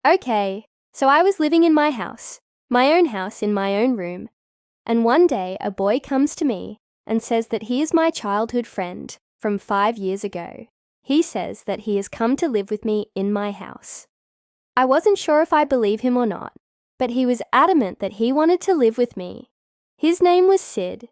Okay, so I was living in my own house in my own room, and one day a boy comes to me and says that he is my childhood friend from 5 years ago. He says that he has come to live with me in my house. I wasn't sure if I believe him or not, but he was adamant that he wanted to live with me. His name was Sid.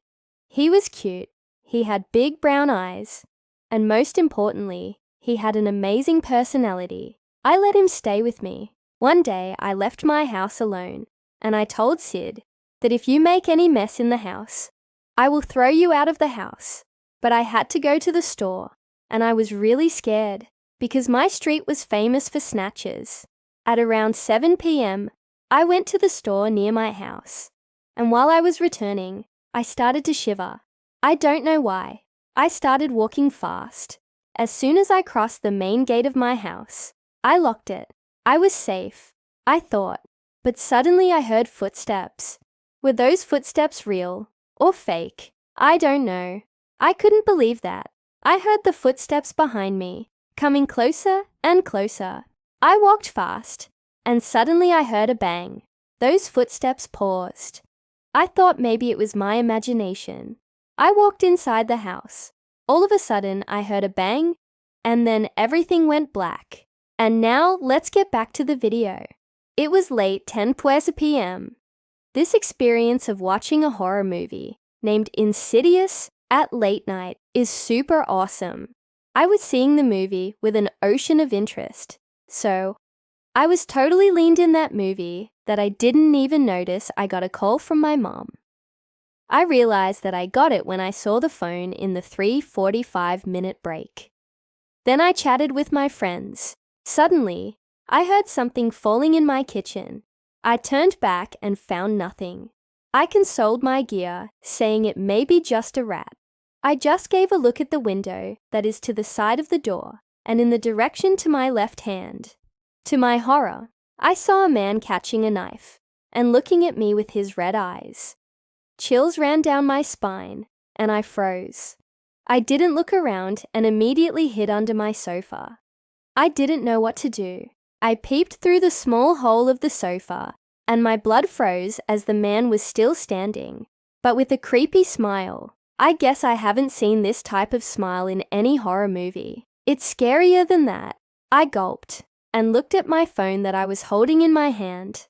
He was cute, he had big brown eyes, and most importantly, he had an amazing personality. I let him stay with me. One day, I left my house alone, and I told Sid that if you make any mess in the house, I will throw you out of the house. But I had to go to the store, and I was really scared because my street was famous for snatchers. At around 7 p.m., I went to the store near my house, and while I was returning, I started to shiver. I don't know why. I started walking fast. As soon as I crossed the main gate of my house, I locked it. I was safe, I thought, but suddenly I heard footsteps. Were those footsteps real or fake? I don't know. I couldn't believe that. I heard the footsteps behind me, coming closer and closer. I walked fast, and suddenly I heard a bang. Those footsteps paused. I thought maybe it was my imagination. I walked inside the house. All of a sudden, I heard a bang, and then everything went black. And now, let's get back to the video. It was late 10 p.m. This experience of watching a horror movie named Insidious at late night is super awesome. I was seeing the movie with an ocean of interest, so I was totally leaned in that movie that I didn't even notice I got a call from my mom. I realized that I got it when I saw the phone in the 3:45-minute break. Then I chatted with my friends. Suddenly, I heard something falling in my kitchen. I turned back and found nothing. I consoled my gear, saying it may be just a rat. I just gave a look at the window that is to the side of the door and in the direction to my left hand. To my horror, I saw a man catching a knife and looking at me with his red eyes. Chills ran down my spine, and I froze. I didn't look around and immediately hid under my sofa. I didn't know what to do. I peeped through the small hole of the sofa, and my blood froze as the man was still standing, but with a creepy smile. I guess I haven't seen this type of smile in any horror movie. It's scarier than that. I gulped and looked at my phone that I was holding in my hand.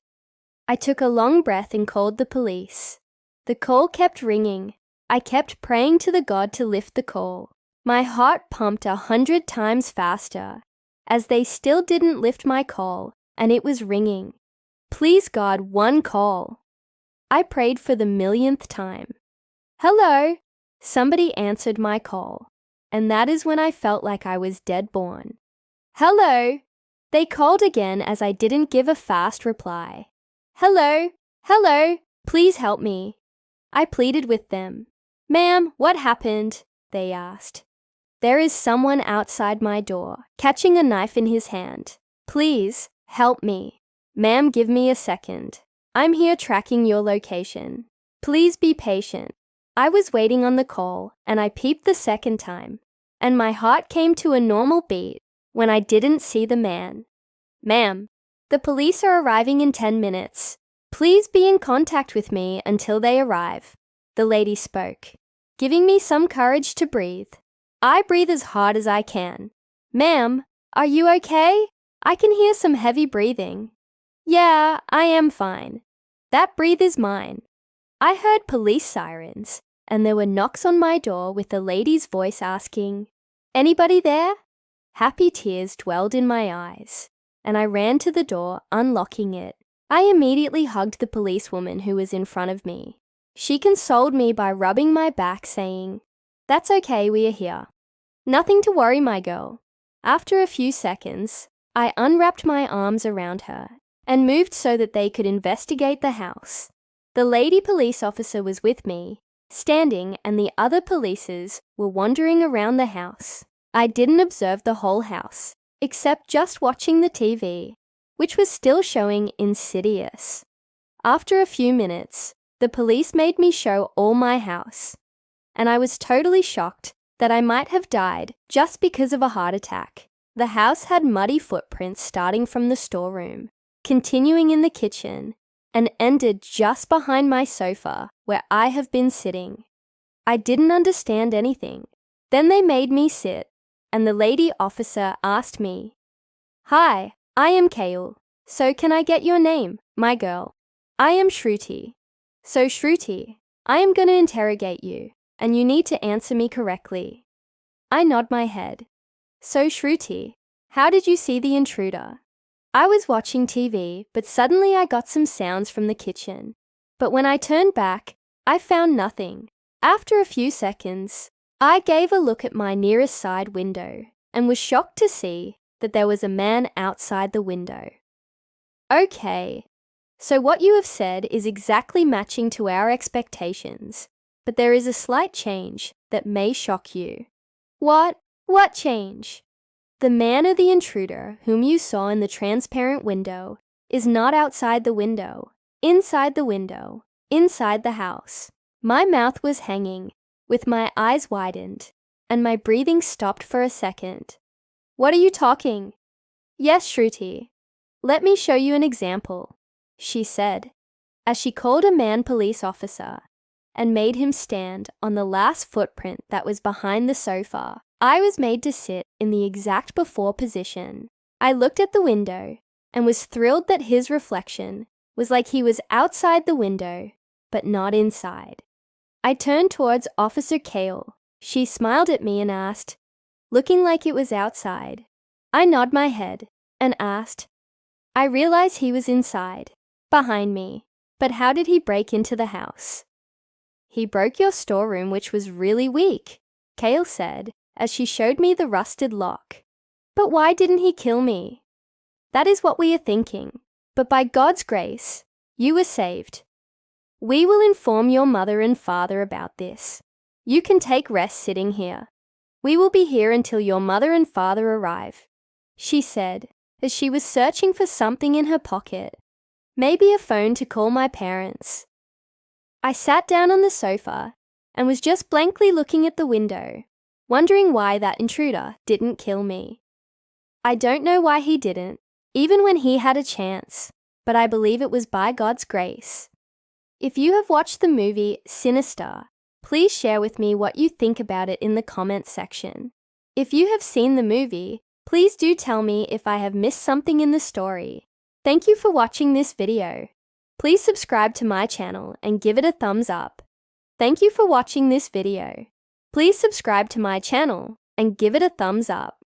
I took a long breath and called the police. The call kept ringing. I kept praying to the God to lift the call. My heart pumped 100 times faster, as they still didn't lift my call, and it was ringing. Please God, one call. I prayed for the millionth time. Hello? Somebody answered my call, and that is when I felt like I was dead born. Hello? They called again as I didn't give a fast reply. Hello? Hello? Please help me. I pleaded with them. Ma'am, what happened? They asked. There is someone outside my door, catching a knife in his hand. Please, help me. Ma'am, give me a second. I'm here tracking your location. Please be patient. I was waiting on the call, and I peeped the second time, and my heart came to a normal beat when I didn't see the man. Ma'am, the police are arriving in 10 minutes. Please be in contact with me until they arrive, the lady spoke, giving me some courage to breathe. I breathe as hard as I can. Ma'am, are you okay? I can hear some heavy breathing. Yeah, I am fine. That breath is mine. I heard police sirens, and there were knocks on my door with a lady's voice asking, Anybody there? Happy tears dwelled in my eyes, and I ran to the door, unlocking it. I immediately hugged the policewoman who was in front of me. She consoled me by rubbing my back, saying, That's okay, we are here. Nothing to worry, my girl. After a few seconds, I unwrapped my arms around her and moved so that they could investigate the house. The lady police officer was with me, standing, and the other policers were wandering around the house. I didn't observe the whole house, except just watching the TV, which was still showing Insidious. After a few minutes, the police made me show all my house, and I was totally shocked that I might have died just because of a heart attack. The house had muddy footprints starting from the storeroom, continuing in the kitchen, and ended just behind my sofa where I have been sitting. I didn't understand anything. Then they made me sit, and the lady officer asked me, "Hi, I am Kale. So can I get your name, my girl?" "I am Shruti." "So Shruti, I am going to interrogate you, and you need to answer me correctly." I nod my head. "So Shruti, how did you see the intruder?" I was watching TV, but suddenly I got some sounds from the kitchen. But when I turned back, I found nothing. After a few seconds, I gave a look at my nearest side window and was shocked to see that there was a man outside the window. Okay, so what you have said is exactly matching to our expectations, but there is a slight change that may shock you. What? What change? The man or the intruder whom you saw in the transparent window is not outside the window, inside the house. My mouth was hanging, with my eyes widened, and my breathing stopped for a second. "What are you talking?" "Yes, Shruti. Let me show you an example," she said, as she called a man police officer and made him stand on the last footprint that was behind the sofa. I was made to sit in the exact before position. I looked at the window and was thrilled that his reflection was like he was outside the window, but not inside. I turned towards Officer Kale. She smiled at me and asked, looking like it was outside. I nodded my head and asked, "I realized he was inside, behind me, but how did he break into the house?" "He broke your storeroom, which was really weak," Kale said, as she showed me the rusted lock. "But why didn't he kill me?" "That is what we are thinking, but by God's grace, you were saved. We will inform your mother and father about this. You can take rest sitting here. We will be here until your mother and father arrive," she said, as she was searching for something in her pocket, maybe a phone to call my parents. I sat down on the sofa and was just blankly looking at the window, wondering why that intruder didn't kill me. I don't know why he didn't, even when he had a chance, but I believe it was by God's grace. If you have watched the movie Sinister, please share with me what you think about it in the comments section. If you have seen the movie, please do tell me if I have missed something in the story. Thank you for watching this video. Please subscribe to my channel and give it a thumbs up. Thank you for watching this video. Please subscribe to my channel and give it a thumbs up.